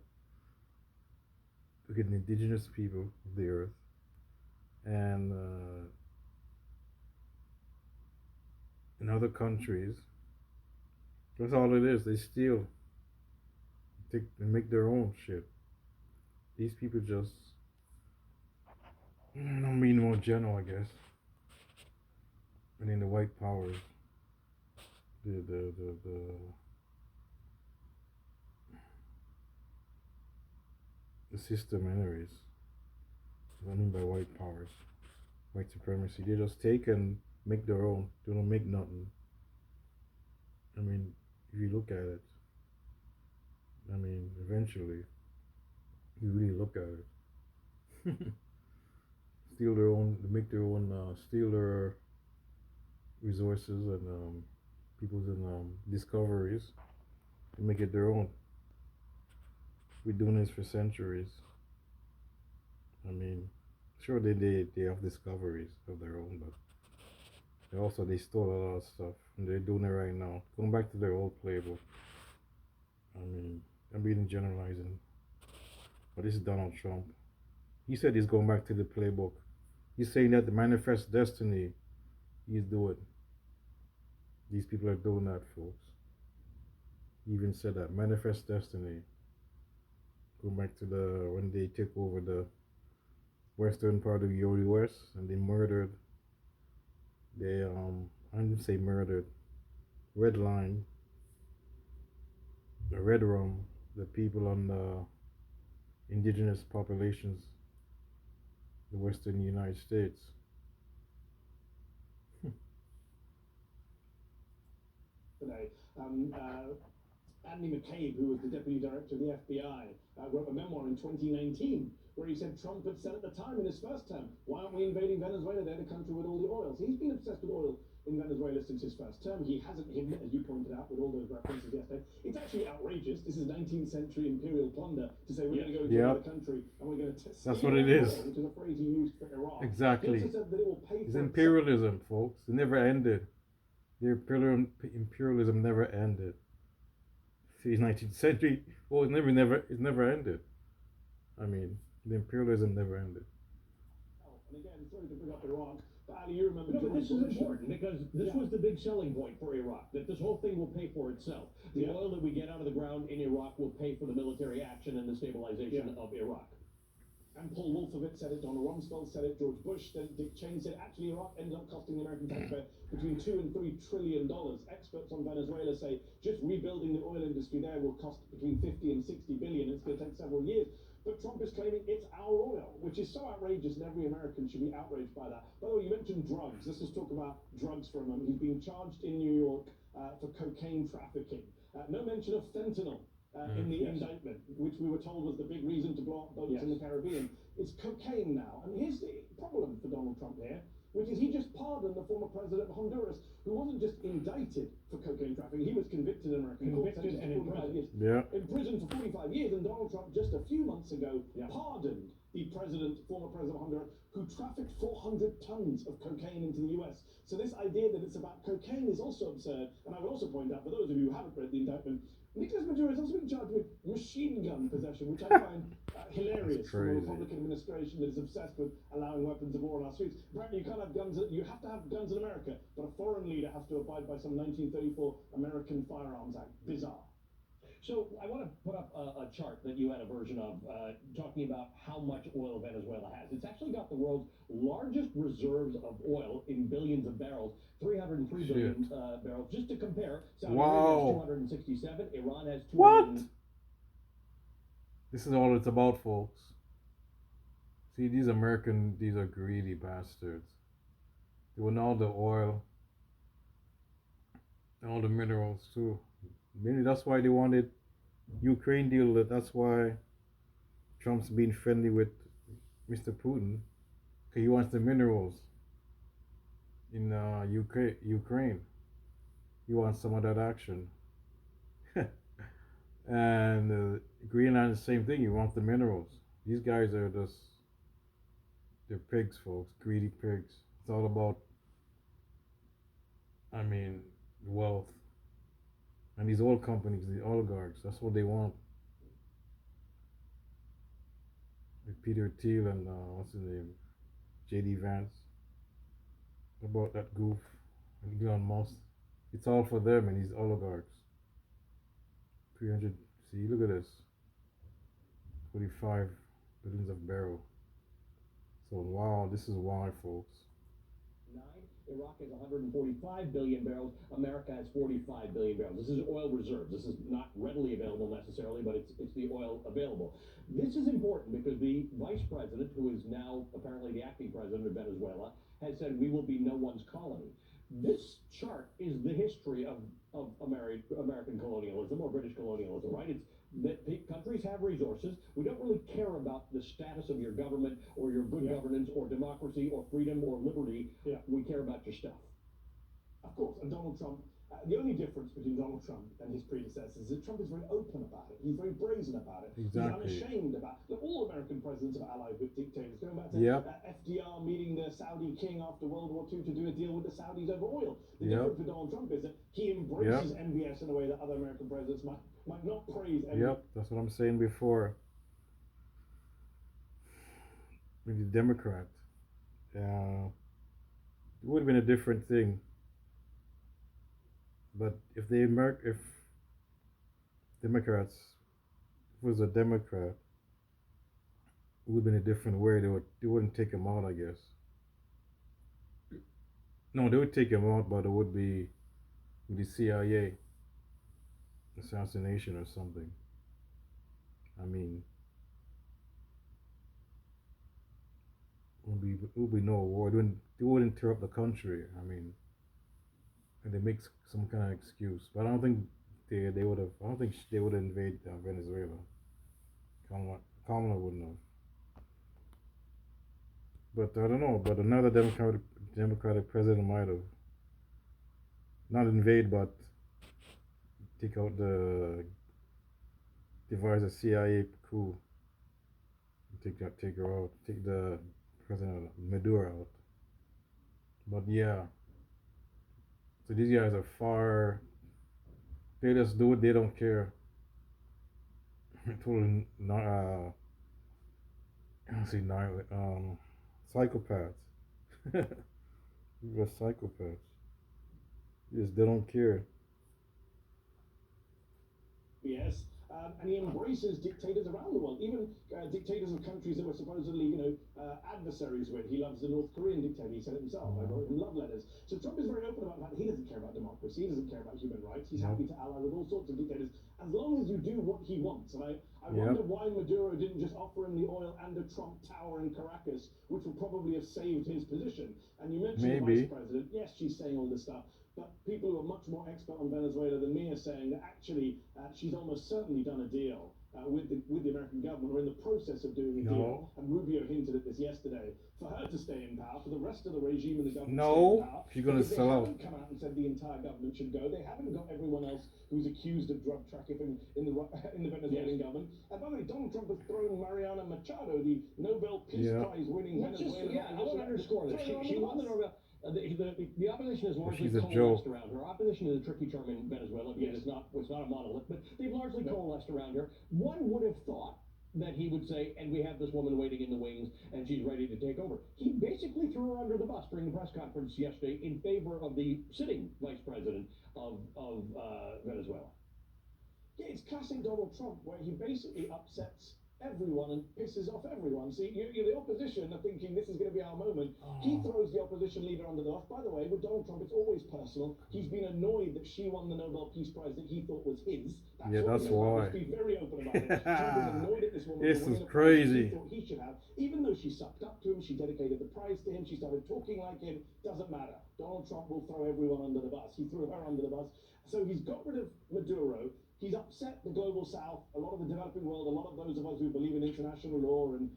the indigenous people of the earth, and in other countries. That's all it is. They steal. They make their own shit. These people just I mean more general, I guess. And in the white powers, the system, anyways. What I mean by white powers, white supremacy. They just take and make their own. They don't make nothing. I mean, if you look at it, I mean, eventually, you really look at it. Steal their own, make their own, steal their resources and people's discoveries, and make it their own. We're doing this for centuries. I mean, sure they have discoveries of their own, but they stole a lot of stuff, and they're doing it right now. Going back to their old playbook. I mean, I'm being generalizing, but this is Donald Trump. He said he's going back to the playbook. He's saying that the manifest destiny he's doing. These people are doing that, folks. He even said that manifest destiny. Go back to when they took over the western part of the U.S. and they murdered. I didn't say murdered. Red line. The red rum. The people on the indigenous populations. The western United States. Today, Andy McCabe, who was the deputy director of the FBI, wrote a memoir in 2019 where he said Trump had said at the time in his first term, why aren't we invading Venezuela? They're the country with all the oil. So he's been obsessed with oil in Venezuela since his first term. He hasn't hidden it, as you pointed out, with all those references yesterday. It's actually outrageous. This is 19th century imperial plunder to say we're going to go into another country and we're going to That's what it is. Which is a phrase he used for Iraq. Exactly. He also said that it will pay It's for imperialism, folks. It never ended. The imperialism never ended. See, 19th century. Well, it never ended. I mean, the imperialism never ended. And again, sorry to bring up Iran, but Ali, you remember. No, but this is important because this was the big selling point for Iraq, that this whole thing will pay for itself. The oil that we get out of the ground in Iraq will pay for the military action and the stabilization of Iraq. And Paul Wolfowitz said it, Donald Rumsfeld said it, George Bush said it, Dick Cheney said it. Actually, Iraq ended up costing the American taxpayer between $2 and $3 trillion. Experts on Venezuela say just rebuilding the oil industry there will cost between 50 and 60 billion. It's going to take several years. But Trump is claiming it's our oil, which is so outrageous, and every American should be outraged by that. By the way, you mentioned drugs. Let's just talk about drugs for a moment. He's being charged in New York for cocaine trafficking. No mention of fentanyl. In the indictment, which we were told was the big reason to blow up boats in the Caribbean. It's cocaine now. And here's the problem for Donald Trump here, which is he just pardoned the former president of Honduras, who wasn't just indicted for cocaine trafficking, he was convicted in American court, sentenced to 45 years. In prison for 45 years, and Donald Trump just a few months ago pardoned the former president of Honduras, who trafficked 400 tons of cocaine into the US. So this idea that it's about cocaine is also absurd. And I would also point out, for those of you who haven't read the indictment, Nicolas Maduro has also been charged with machine gun possession, which I find hilarious from a Republican administration that is obsessed with allowing weapons of war on our streets. Apparently, you can't have guns. You have to have guns in America, but a foreign leader has to abide by some 1934 American Firearms Act. Bizarre. So I want to put up a chart that you had a version of talking about how much oil Venezuela has. It's actually got the world's largest reserves of oil in billions of barrels, 303 billion barrels. Just to compare, Saudi Arabia has 267, Iran has 200. What? This is all it's about, folks. See, these are greedy bastards. They want all the oil and all the minerals too. Maybe that's why they wanted Ukraine deal. That's why Trump's being friendly with Mr. Putin, because he wants the minerals in Ukraine. He wants some of that action. And Greenland, the same thing. He wants the minerals. These guys are they're pigs, folks. Greedy pigs. It's all about, wealth. And these oil companies, the oligarchs, that's what they want. With Peter Thiel and what's his name, J.D. Vance. About that goof, and Elon Musk. It's all for them and these oligarchs. 300. See, look at this. 45 billions of barrels. It's So wow, this is why, folks. Iraq has 145 billion barrels. America has 45 billion barrels. This is oil reserves. This is not readily available necessarily, but it's the oil available. This is important because the vice president, who is now apparently the acting president of Venezuela, has said we will be no one's colony. This chart is the history of American colonialism or British colonialism, right? It's that countries have resources. We don't really care about the status of your government or your good governance or democracy or freedom or liberty. We care about your stuff. Of course, and Donald Trump, the only difference between Donald Trump and his predecessors is that Trump is very open about it. He's very brazen about it. Exactly. He's unashamed about it. Look, all American presidents have allied with dictators. Going back to FDR meeting the Saudi king after World War II to do a deal with the Saudis over oil. The difference with Donald Trump is that he embraces MBS in a way that other American presidents might not praise. That's what I'm saying before. With the Democrat, it would have been a different thing. But if Democrats, if it was a Democrat, it would have been a different way. They wouldn't take him out, I guess. No, they would take him out, but it would be with the CIA assassination or something. I mean, it would be no war. They wouldn't tear up the country. I mean, and they make some kind of excuse, but I don't think they would have. I don't think they would invade Venezuela. Kamala wouldn't have. But I don't know. But another Democratic president might have not invade, but take out devise a CIA coup. Take her out. Take the President Maduro out. But yeah. So these guys are far. They just do it. They don't care. Totally not. Psychopaths. They're psychopaths. They don't care. Yes. And he embraces dictators around the world, even dictators of countries that were supposedly, adversaries with. He loves the North Korean dictator. He said it himself. I wrote him love letters. So Trump is very open about that. He doesn't care about democracy. He doesn't care about human rights. He's happy to ally with all sorts of dictators as long as you do what he wants. And I wonder why Maduro didn't just offer him the oil and a Trump tower in Caracas, which would probably have saved his position. And you mentioned the vice president. Yes, she's saying all this stuff. But people who are much more expert on Venezuela than me are saying that actually she's almost certainly done a deal with the American government, or in the process of doing a deal. And Rubio hinted at this yesterday. For her to stay in power, for the rest of the regime and the government to stay in power, she's going to sell out. They haven't come out and said the entire government should go. They haven't got everyone else who's accused of drug trafficking in the Venezuelan government. And by the way, Donald Trump has thrown Mariana Machado, the Nobel Peace Prize winning Venezuelan. I want to underscore this. She won the Nobel. The opposition is largely she's a coalesced around her. Opposition is a tricky term in Venezuela because it's not a monolith, but they've largely coalesced around her. One would have thought that he would say, and we have this woman waiting in the wings, and she's ready to take over. He basically threw her under the bus during the press conference yesterday in favor of the sitting vice president of Venezuela. Yeah, it's classic Donald Trump, where he basically upsets everyone and pisses off everyone. See, you're the opposition are thinking this is going to be our moment. He throws the opposition leader under the bus. By the way, with Donald Trump, it's always personal. He's been annoyed that she won the Nobel Peace Prize that he thought was his. That's why. He's very open about it. Trump is annoyed at this woman. This is crazy. He thought he should have, even though she sucked up to him, she dedicated the prize to him, she started talking like him. Doesn't matter. Donald Trump will throw everyone under the bus. He threw her under the bus. So he's got rid of Maduro. He's upset the global south, a lot of the developing world, a lot of those of us who believe in international law and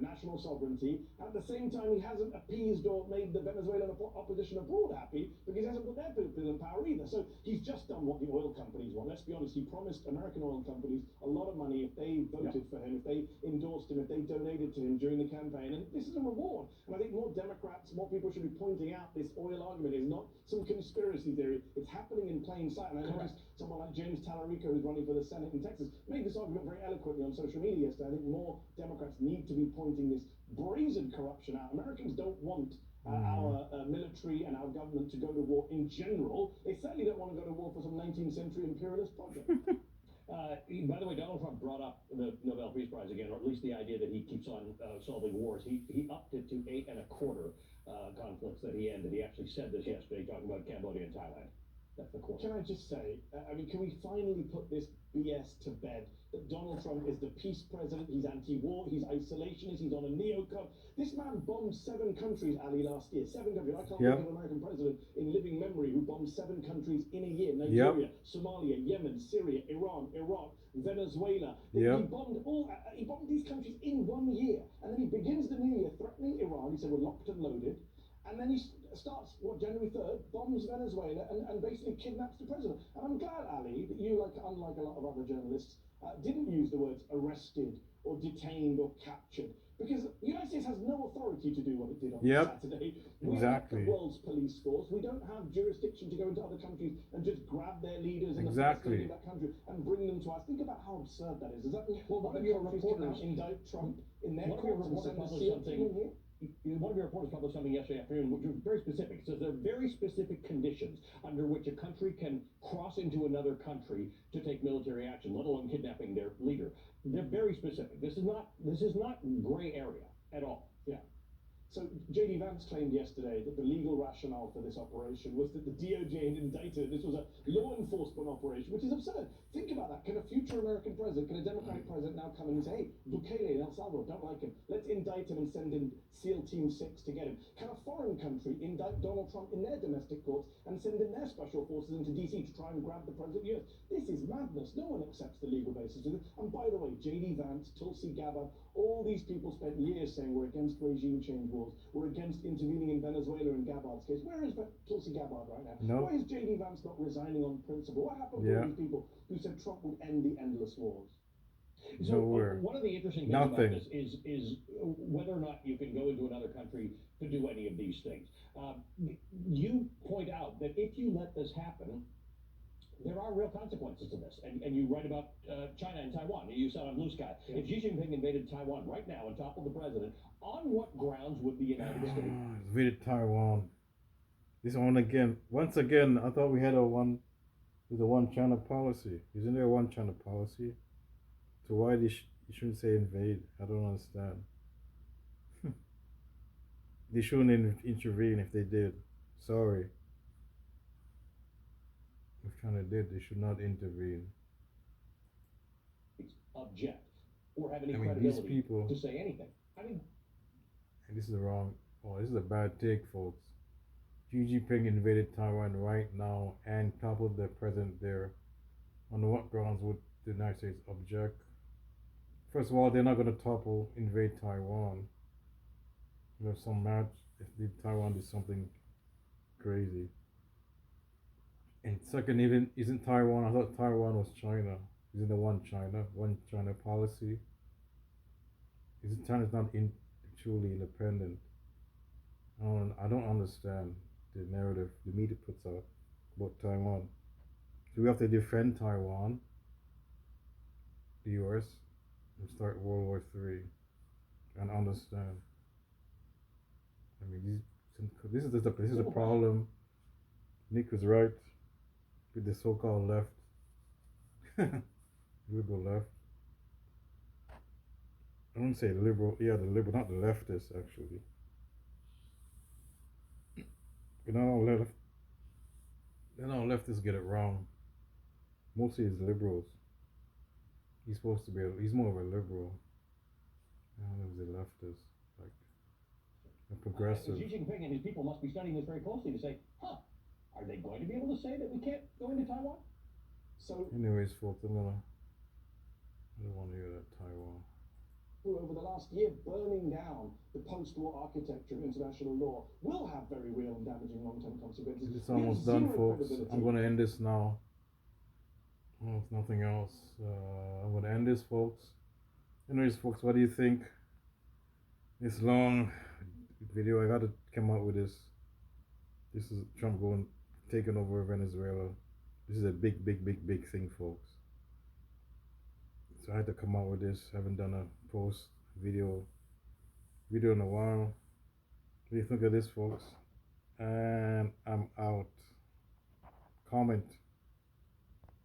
national sovereignty. And at the same time, he hasn't appeased or made the Venezuelan opposition abroad happy because he hasn't put their people in power either. So he's just done what the oil companies want. Let's be honest, he promised American oil companies a lot of money if they voted for him, if they endorsed him, if they donated to him during the campaign. And this is a reward. And I think more Democrats, more people should be pointing out this oil argument is not some conspiracy theory. It's happening in plain sight. And I noticed someone like James Tallarico, who's running for the Senate in Texas, made this argument very eloquently on social media yesterday. I think more Democrats need to be pointing this brazen corruption out. Americans don't want our military and our government to go to war in general. They certainly don't want to go to war for some 19th century imperialist project. By the way, Donald Trump brought up the Nobel Peace Prize again, or at least the idea that he keeps on solving wars. He upped it to 8.25 conflicts that he ended. He actually said this yesterday, talking about Cambodia and Thailand. That's the quarter. Can I just say, I mean, can we finally put this BS to bed? That Donald Trump is the peace president, he's anti-war, he's isolationist, he's on a neocon. This man bombed 7 countries, Ali, last year. 7 countries. I can't think of an American president in living memory who bombed 7 countries in a year. Nigeria, Somalia, Yemen, Syria, Iran, Iraq, Venezuela. He bombed these countries in 1 year. And then he begins the new year threatening Iran. He said, we're locked and loaded. And then he starts, January 3rd, bombs Venezuela and basically kidnaps the president. And I'm glad, Ali, that you, unlike a lot of other journalists, didn't use the words arrested or detained or captured. Because the United States has no authority to do what it did on Saturday. We are the world's police force. We don't have jurisdiction to go into other countries and just grab their leaders and the first lady of that country and bring them to us. Think about how absurd that is. Is that one of your reporters indict Trump in their courts and send a SEAL team in here? One of your reporters published something yesterday afternoon, which was very specific. It says there are very specific conditions under which a country can cross into another country to take military action, let alone kidnapping their leader. They're very specific. This is not gray area at all. Yeah. So J.D. Vance claimed yesterday that the legal rationale for this operation was that the DOJ had indicted this was a law enforcement operation, which is absurd. Think about that. Can a future American president, can a Democratic president now come in and say, hey, Bukele in El Salvador, don't like him. Let's indict him and send in SEAL Team 6 to get him. Can a foreign country indict Donald Trump in their domestic courts and send in their special forces into D.C. to try and grab the president of the US? This is madness. No one accepts the legal basis of this. And by the way, J.D. Vance, Tulsi Gabbard, all these people spent years saying we're against regime change wars. We're against intervening in Venezuela in Gabbard's case. Where is Tulsi Gabbard right now? Why is J.D. Vance not resigning on principle? What happened to all these people who said Trump would end the endless wars? So one of the interesting things about this is whether or not you can go into another country to do any of these things. You point out that if you let this happen, there are real consequences to this. And you write about China and Taiwan. You said on Blue Sky. If Xi Jinping invaded Taiwan right now and toppled the president, on what grounds would the United States invaded Taiwan? This one again. Once again, I thought we had a one China policy. Isn't there a one China policy? So why you shouldn't say invade? I don't understand. They shouldn't intervene if they did. Sorry. If China did, they should not intervene. Object or have any credibility these people, to say anything. I mean, and this is wrong. Oh, this is a bad take, folks. Xi Jinping invaded Taiwan right now and toppled the president there. On what grounds would the United States object? First of all, they're not going to invade Taiwan. There's some match if Taiwan did something crazy. And second, isn't Taiwan? I thought Taiwan was China. Isn't the one China policy? Isn't China's not truly independent? I don't understand the narrative the media puts out about Taiwan. So we have to defend Taiwan, the U.S., and start World War III, and understand. I mean, this is a problem. Nick was right with the so-called left, liberal left. I don't say liberal, the liberal, not the leftists actually. You know, leftists get it wrong. Mostly it's liberals. He's more of a liberal. I don't know if he's a leftist, like a progressive. Xi Jinping and his people must be studying this very closely to say, are they going to be able to say that we can't go into Taiwan? So, anyways, folks, I don't want to hear that Taiwan. Over the last year, burning down the post-war architecture of international law will have very real and damaging long-term consequences. It's almost done, folks. I'm going to end this now. Oh, it's nothing else. I'm going to end this, folks. Anyways, folks, what do you think? This long video, I got to come out with this. This is Trump taking over Venezuela. This is a big thing, folks. So I had to come out with this. I haven't done a post video in a while. What do you think of this, folks? And I'm out. Comment.